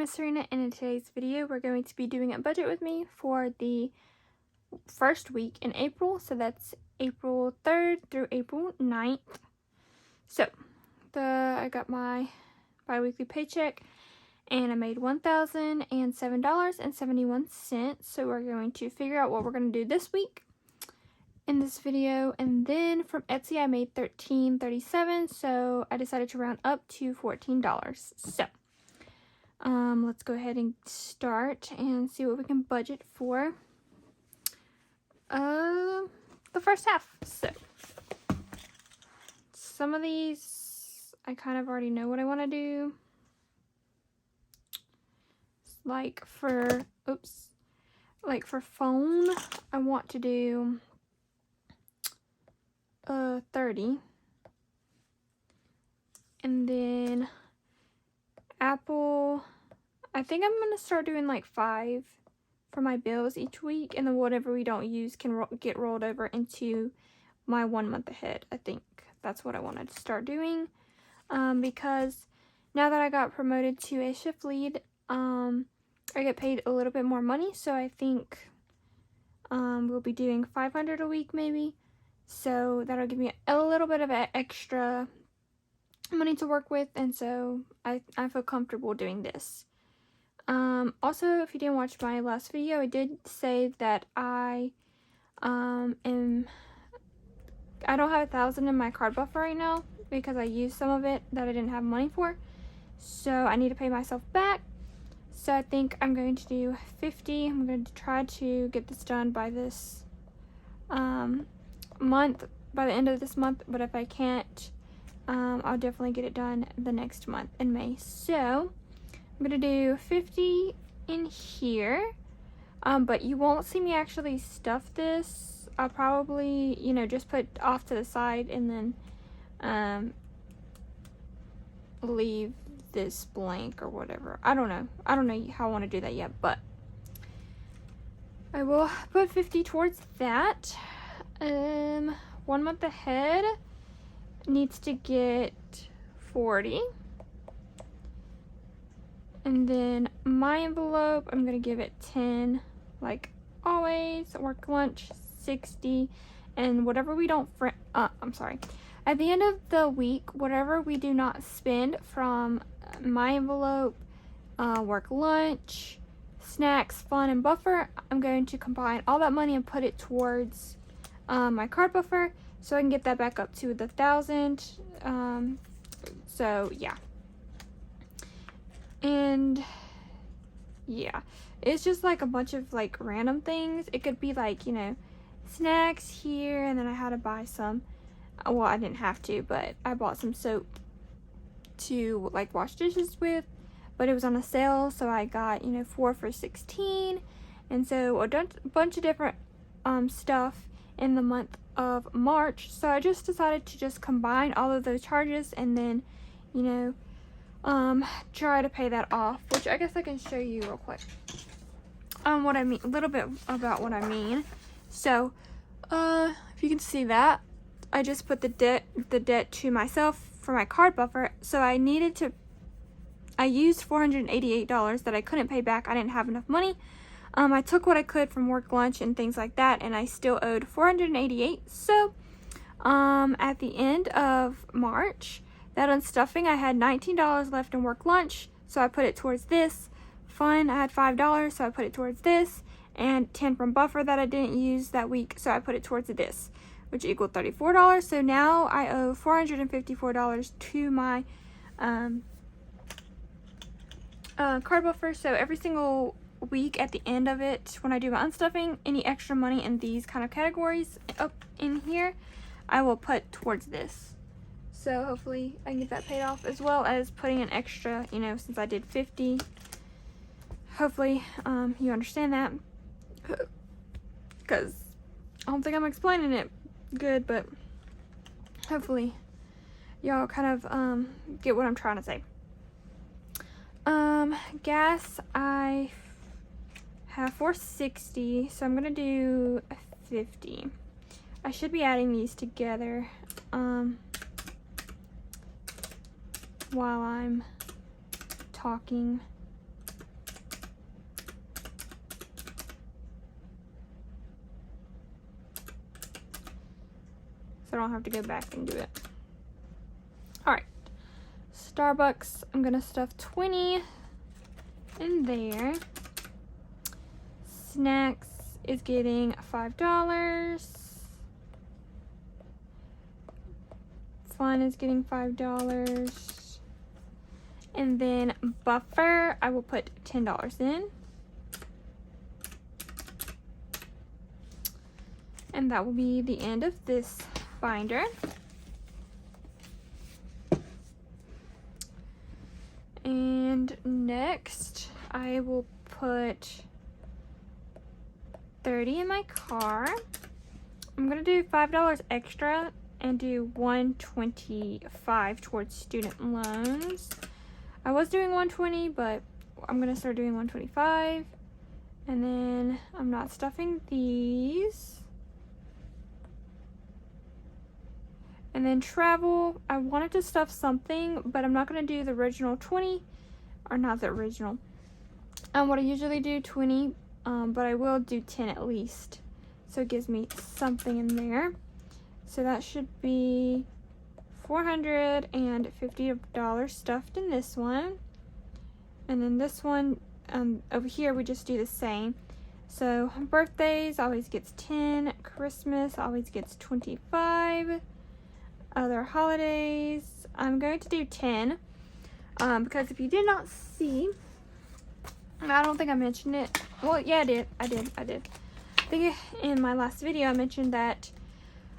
is Sarina, and in today's video we're going to be doing a budget with me for the first week in April. So that's April 3rd through April 9th. So I got my bi-weekly paycheck and I made $1,007.71. So we're going to figure out what we're going to do this week in this video. And then from Etsy I made $13.37, so I decided to round up to $14. So let's go ahead and start and see what we can budget for the first half. So some of these I kind of already know what I want to do. Like for phone, I want to do 30, and then Apple, I think I'm gonna start doing like 5 for my bills each week, and then whatever we don't use can get rolled over into my 1 month ahead. I think that's what I wanted to start doing, because now that I got promoted to a shift lead, I get paid a little bit more money, so I think we'll be doing $500 a week maybe. So that'll give me a little bit of extra money to work with, and so I feel comfortable doing this. Also, if you didn't watch my last video, I did say that I don't have 1,000 in my card buffer right now because I used some of it that I didn't have money for. So I need to pay myself back. So I think I'm going to do 50. I'm going to try to get this done by this month, by the end of this month, but if I can't, I'll definitely get it done the next month in May. So I'm gonna do 50 in here, but you won't see me actually stuff this. I'll probably, just put off to the side and then leave this blank or whatever. I don't know how I want to do that yet, but I will put 50 towards that. 1 month ahead needs to get 40, and then my envelope, I'm gonna give it 10 like always. Work lunch 60, and whatever we don't at the end of the week, whatever we do not spend from my envelope, work lunch, snacks, fun, and buffer, I'm going to combine all that money and put it towards my card buffer, so I can get that back up to the 1,000. So yeah, and yeah, it's just like a bunch of like random things. It could be like, snacks here, and then I had to buy some, well, I didn't have to, but I bought some soap to like wash dishes with, but it was on a sale, so I got 4 for $16, and so a bunch of different stuff in the month of March. So I just decided to just combine all of those charges and then try to pay that off, which I guess I can show you real quick what I mean, a little bit about what I mean. So if you can see that I just put the debt to myself for my card buffer. So I used $488 that I couldn't pay back. I didn't have enough money. I took what I could from work lunch and things like that, and I still owed $488. So at the end of March, that unstuffing, I had $19 left in work lunch, so I put it towards this. Fun, I had $5, so I put it towards this, and 10 from buffer that I didn't use that week, so I put it towards this, which equaled $34. So now I owe $454 to my card buffer. So every single week at the end of it, when I do my unstuffing, any extra money in these kind of categories up in here, I will put towards this. So hopefully I can get that paid off, as well as putting an extra, since I did 50. Hopefully you understand that, because I don't think I'm explaining it good, but hopefully y'all kind of get what I'm trying to say. Gas, I have $4.60, so I'm gonna do 50. I should be adding these together while I'm talking. so I don't have to go back and do it. Alright, Starbucks, I'm gonna stuff 20 in there. Snacks is getting $5. Fun is getting $5. And then buffer, I will put $10 in. And that will be the end of this binder. And next, I will put 30 in my car. I'm gonna do $5 extra and do $125 towards student loans. I was doing $120, but I'm gonna start doing $125. And then I'm not stuffing these. And then travel, I wanted to stuff something, but I'm not gonna do the original 20, or not the original. What I usually do 20, but I will do 10 at least. So it gives me something in there. So that should be $450 stuffed in this one. And then this one, over here we just do the same. So birthdays always gets 10, Christmas always gets 25, other holidays, I'm going to do 10, because if you did not see, I don't think I mentioned it, well yeah I did. I think in my last video I mentioned that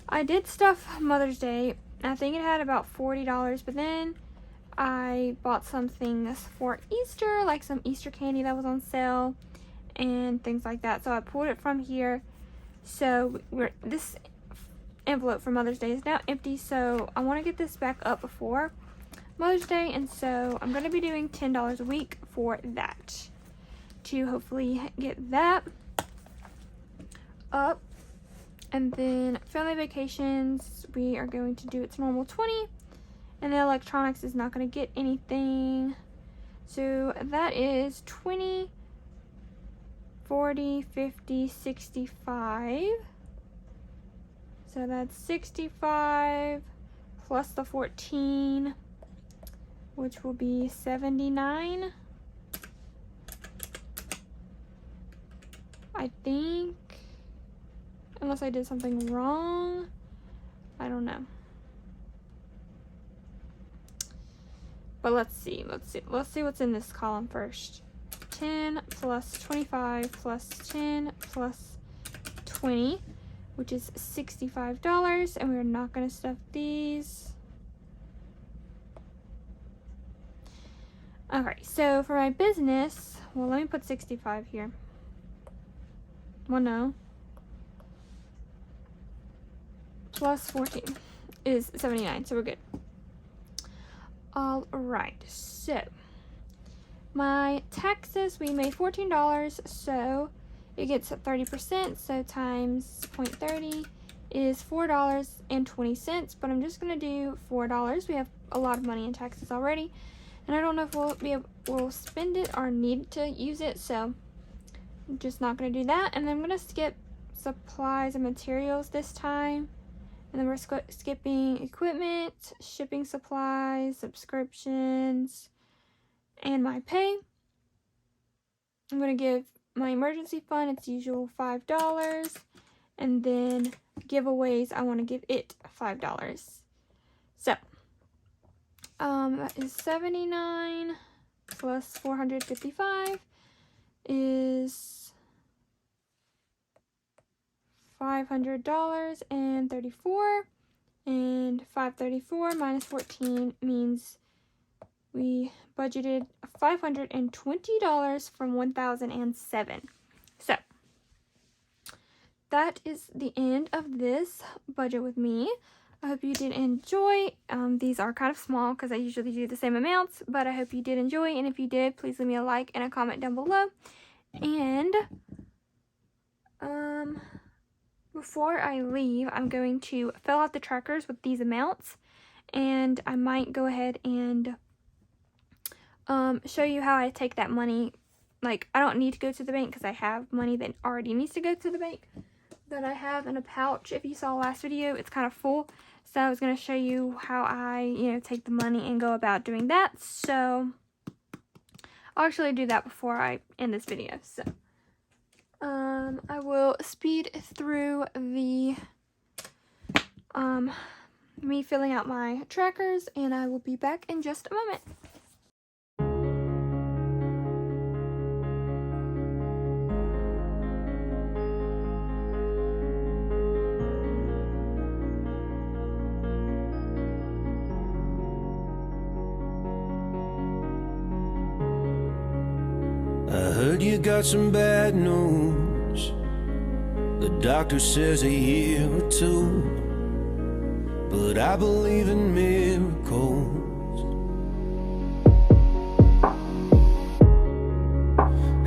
I did stuff Mother's Day. I think it had about $40, but then I bought some things for Easter, like some Easter candy that was on sale and things like that. So I pulled it from here. So this envelope for Mother's Day is now empty. So I want to get this back up before Mother's Day, and so I'm going to be doing $10 a week for that to hopefully get that up. And then family vacations, we are going to do its normal 20, and the electronics is not going to get anything. So that is 20, 40, 50, 65. So that's 65 plus the 14, which will be 79. I think. Unless I did something wrong. I don't know. But let's see what's in this column first. 10 plus 25 plus 10 plus 20, which is $65, and we're not going to stuff these. Alright, so for my business, well, let me put 65 here. Well, no. Plus 14 is 79, so we're good. Alright, so my taxes, we made $14, so it gets 30%, so times 0.30 is $4.20, but I'm just going to do $4. We have a lot of money in taxes already, and I don't know if we'll spend it or need to use it, so I'm just not going to do that. And then I'm going to skip supplies and materials this time. And then we're skipping equipment, shipping supplies, subscriptions, and my pay. I'm going to give my emergency fund its usual $5. And then giveaways, I want to give it $5. So, that is 79 plus 455 is $500.34, and 534 minus 14 means we budgeted $520 from 1007. So that is the end of this budget with me. I hope you did enjoy. These are kind of small because I usually do the same amounts, but I hope you did enjoy, and if you did, please leave me a like and a comment down below. And before I leave, I'm going to fill out the trackers with these amounts, and I might go ahead and show you how I take that money. Like, I don't need to go to the bank because I have money that already needs to go to the bank that I have in a pouch. If you saw last video, it's kind of full, So I was going to show you how I, take the money and go about doing that. So I'll actually do that before I end this video. So I will speed through the me filling out my trackers, and I will be back in just a moment. I heard you got some bad news. The doctor says a year or two, but I believe in miracles.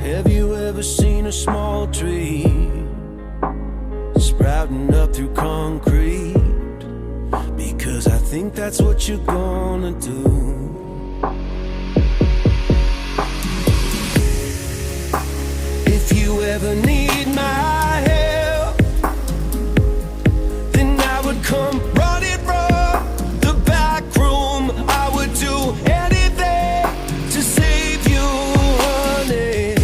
Have you ever seen a small tree sprouting up through concrete? Because I think that's what you're gonna do. If you ever need my help, then I would come running from the back room. I would do anything to save you, honey.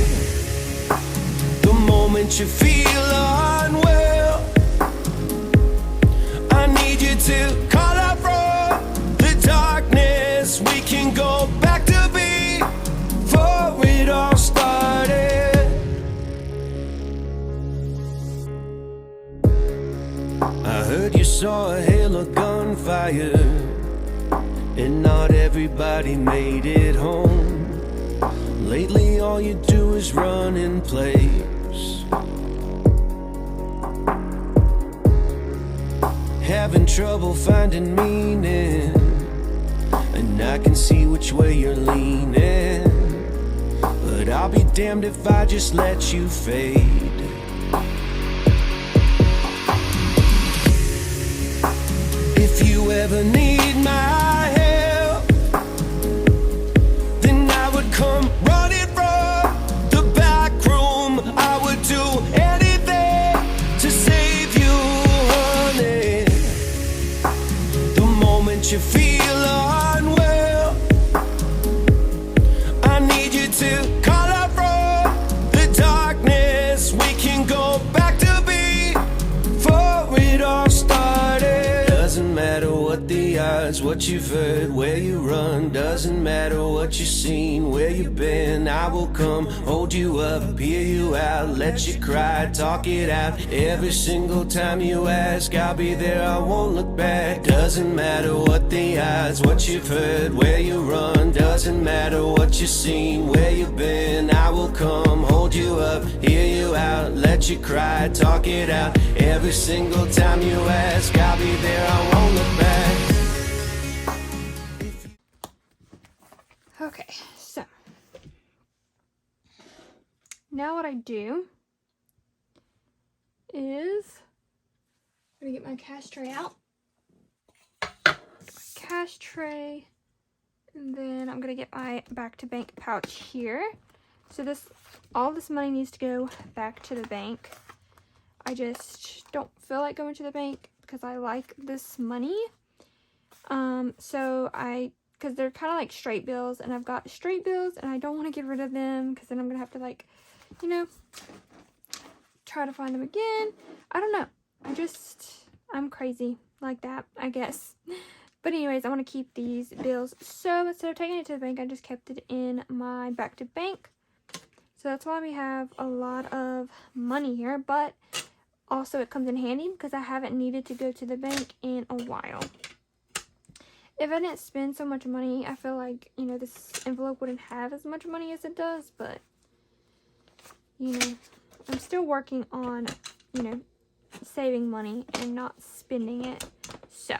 The moment you feel unwell, I need you to call out from the darkness. We can go back to before it all started. I heard you saw a hail of gunfire, and not everybody made it home. Lately all you do is run in place, having trouble finding meaning, and I can see which way you're leaning. But I'll be damned if I just let you fade. If you ever need my help, then I would come running from the back room. I would do anything to save you, honey. The moment you feel unwell, I need you to call out from the darkness. We can go back to before it all started. Doesn't matter what the odds, what you've heard, where you run. Doesn't matter what you've seen, where you've been. I will come, hold you up, hear you out, let you cry, talk it out. Every single time you ask, I'll be there, I won't look back. Doesn't matter what the odds, what you've heard, where you run. Doesn't matter what you've seen, where you've been. I will come, hold you up, hear you out, let you cry, talk it out. Every single time you ask, I'll be there, I won't look back. Okay, so now what I do is I'm gonna get my cash tray out. Cash tray, and then I'm gonna get my back to bank pouch here. So all this money needs to go back to the bank. I just don't feel like going to the bank because I like this money. Because they're kind of like straight bills, and I've got straight bills, and I don't want to get rid of them because then I'm gonna have to, like, try to find them again. I don't know. I'm crazy like that, I guess. But anyways, I want to keep these bills. So instead of taking it to the bank, I just kept it in my back to bank. So that's why we have a lot of money here, but also it comes in handy because I haven't needed to go to the bank in a while. If I didn't spend so much money, I feel like, this envelope wouldn't have as much money as it does, but, I'm still working on, saving money and not spending it. So,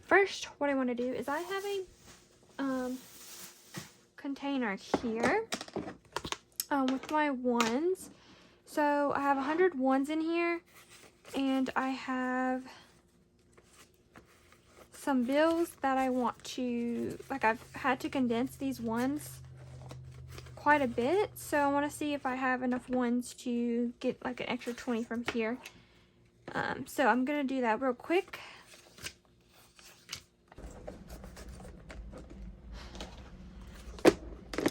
first, what I want to do is I have a, container here, with my ones. So, I have 100 ones in here, and I have some bills that I want to, I've had to condense these ones quite a bit, so I want to see if I have enough ones to get an extra 20 from here. So I'm gonna do that real quick.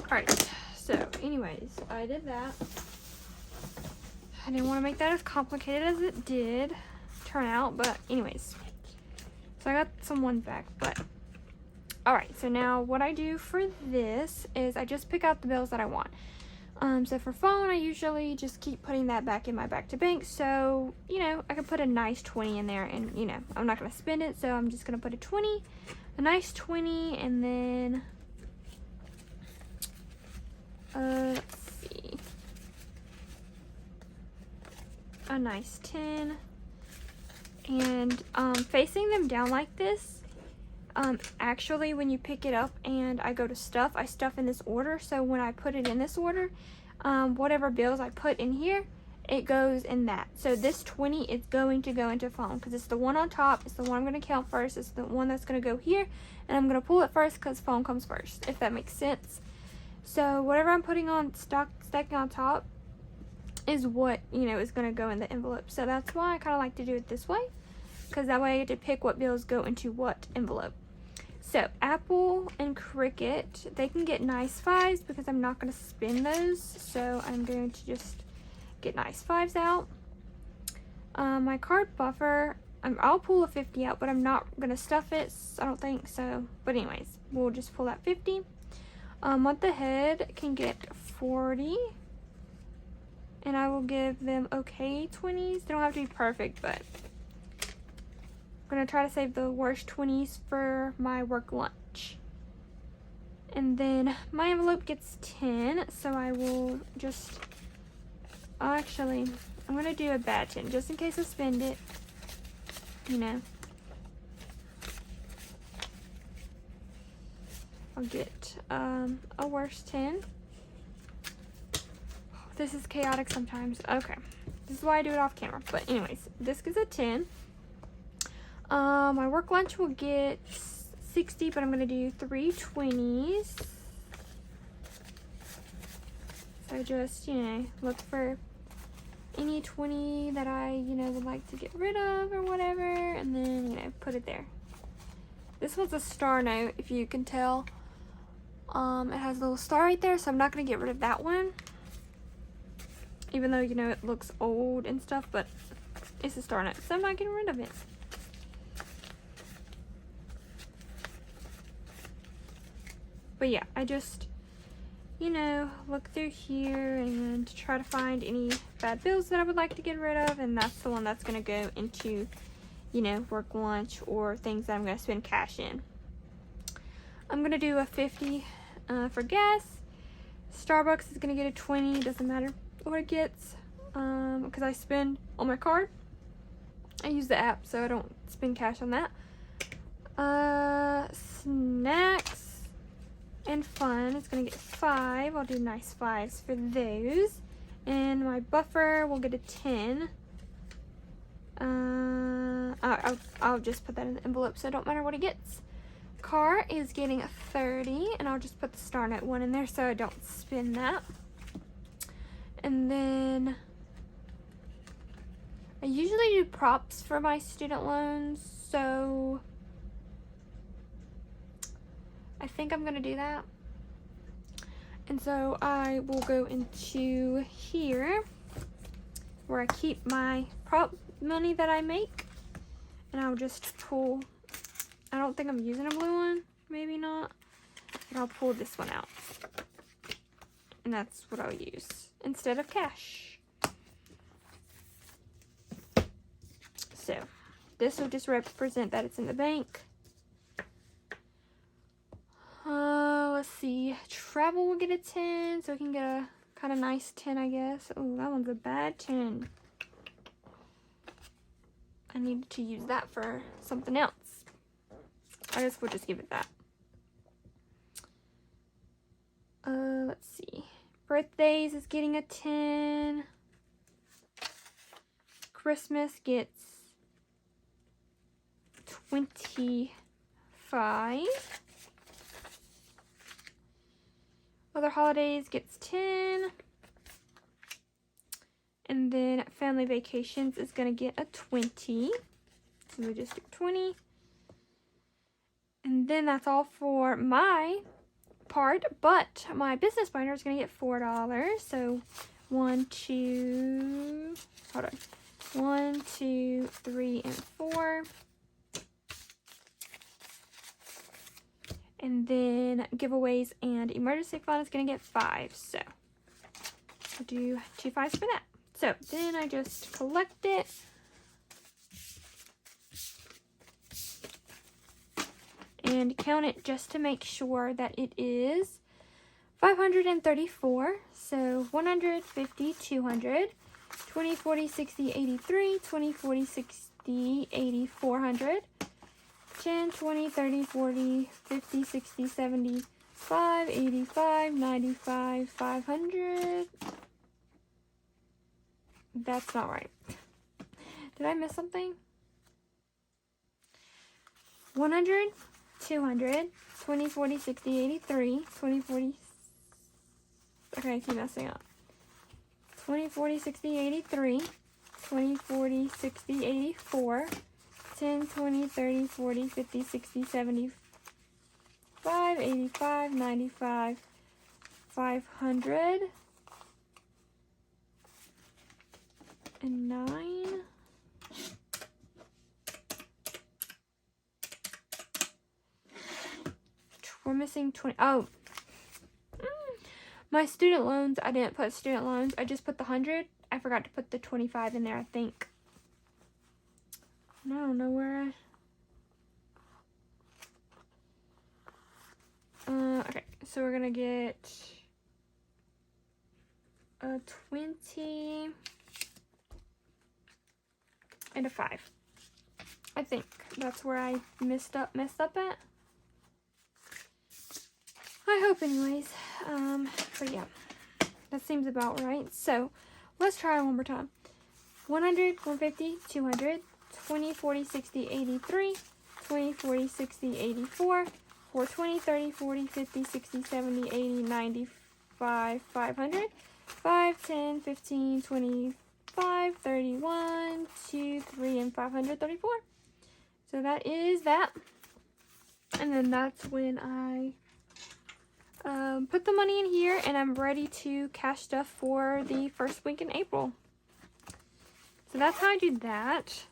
Alright, so anyways, I did that. I didn't want to make that as complicated as it did turn out, but anyways. So I got some ones back, but alright, so now what I do for this is I just pick out the bills that I want. So for phone, I usually just keep putting that back in my back to bank, so, you know, I can put a nice 20 in there, and, you know, I'm not going to spend it, so I'm just going to put a nice 20, and then, let's see, a nice 10, and, facing them down like this, actually, when you pick it up and I go to stuff, I stuff in this order. So when I put it in this order, whatever bills I put in here, it goes in that. So this 20 is going to go into phone because it's the one on top. It's the one I'm going to count first. It's the one that's going to go here. And I'm going to pull it first because phone comes first, if that makes sense. So whatever I'm putting on stacking on top is what, you know, is going to go in the envelope. So that's why I kind of like to do it this way, because that way I get to pick what bills go into what envelope. So Apple and Cricket, they can get nice 5s because I'm not going to spend those. So I'm going to just get nice 5s out. My card buffer, I'll pull a 50 out, but I'm not going to stuff it. I don't think so. But anyways, we'll just pull that 50. Month ahead can get 40. And I will give them okay 20s. They don't have to be perfect, but I'm going to try to save the worst 20s for my work lunch. And then my envelope gets 10, so I will just, actually, I'm going to do a bad 10, just in case I spend it, you know. I'll get a worst 10. This is chaotic sometimes. Okay, this is why I do it off camera. But anyways, this gives a 10. My work lunch will get 60, but I'm going to do 3 20s. So just, you know, look for any 20 that I, you know, would like to get rid of or whatever, and then, you know, put it there. This one's a star note, if you can tell. It has a little star right there, so I'm not going to get rid of that one. Even though, you know, it looks old and stuff, but it's a star note, so I'm not getting rid of it. But yeah, I just, you know, look through here and try to find any bad bills that I would like to get rid of, and that's the one that's going to go into, you know, work lunch or things that I'm going to spend cash in. I'm going to do a 50 for gas. Starbucks is going to get a 20, doesn't matter what it gets, because I spend on my card. I use the app, so I don't spend cash on that. Snacks and fun, it's gonna get 5. I'll do nice 5s for those. And my buffer will get a 10. I'll just put that in the envelope, so it don't matter what it gets. Car is getting a 30, and I'll just put the star note one in there so I don't spend that. And then I usually do props for my student loans, so I think I'm gonna do that. And so I will go into here where I keep my prop money that I make, and I'll just pull, I don't think I'm using a blue one, maybe not, but I'll pull this one out, and that's what I'll use instead of cash. So this will just represent that it's in the bank. Let's see, travel will get a 10, so we can get a kind of nice 10, I guess. Oh, that one's a bad 10. I needed to use that for something else. I guess we'll just give it that. Let's see, birthdays is getting a 10. Christmas gets 25. Other holidays gets 10. And then family vacations is going to get a 20. So we just do 20. And then that's all for my part, but my business partner is going to get $4. So 1, 2, hold on. 1, 2, 3, and 4. And then giveaways and emergency fund is going to get 5. So I'll do 2 5s for that. So then I just collect it. And count it just to make sure that it is 534. So 150, 200, 20, 40, 60, 83, 20, 40, 60, 80, 400, 10, 20, 30, 40, 50, 60, 75, 85, 95, 500. That's not right. Did I miss something? 100, 200, 20, 40, 60, 83, 20, 40. Okay, I keep messing up. 20, 40, 60, 83, 20, 40, 60, 84, 10, 20, 30, 40, 50, 60, 75, 85, 95, 500, and 9. We're missing 20. Oh. My student loans, I didn't put student loans. I just put the 100. I forgot to put the 25 in there, I think. And I don't know where okay, so we're gonna get a 20 and a 5. I think that's where I messed up at. I hope anyways. But yeah, that seems about right. So let's try it one more time. 100, 150, 200, 20, 40, 60, 83, 20, 40, 60, 84, 420, 30, 40, 50, 60, 70, 80, 95, 500, 5, 10, 15, 25, 31, 2, 3, and 534. So that is that. And then that's when I put the money in here, and I'm ready to cash stuff for the first week in April. So that's how I do that.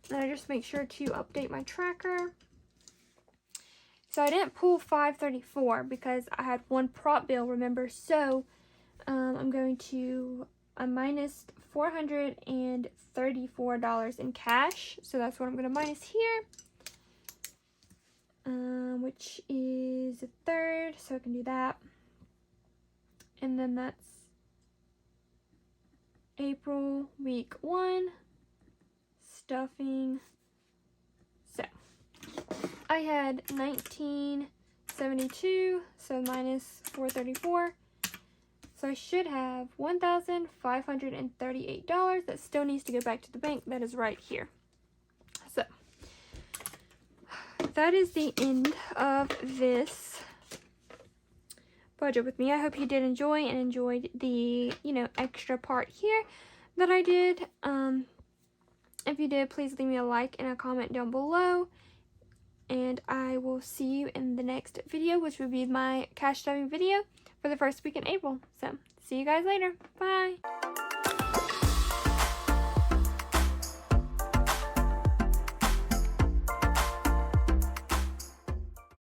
Then I just make sure to update my tracker. So I didn't pull 534 because I had one prop bill, remember? So I'm going to minus $434 in cash. So that's what I'm going to minus here. Which is a third, so I can do that. And then that's April week 1 stuffing. So I had 1972, so minus 434. So I should have $1,538. That still needs to go back to the bank. That is right here. So that is the end of this budget with me. I hope you did enjoy and enjoyed the, extra part here that I did. If you did, please leave me a like and a comment down below. And I will see you in the next video, which will be my cash stuffing video for the first week in April. So, see you guys later. Bye.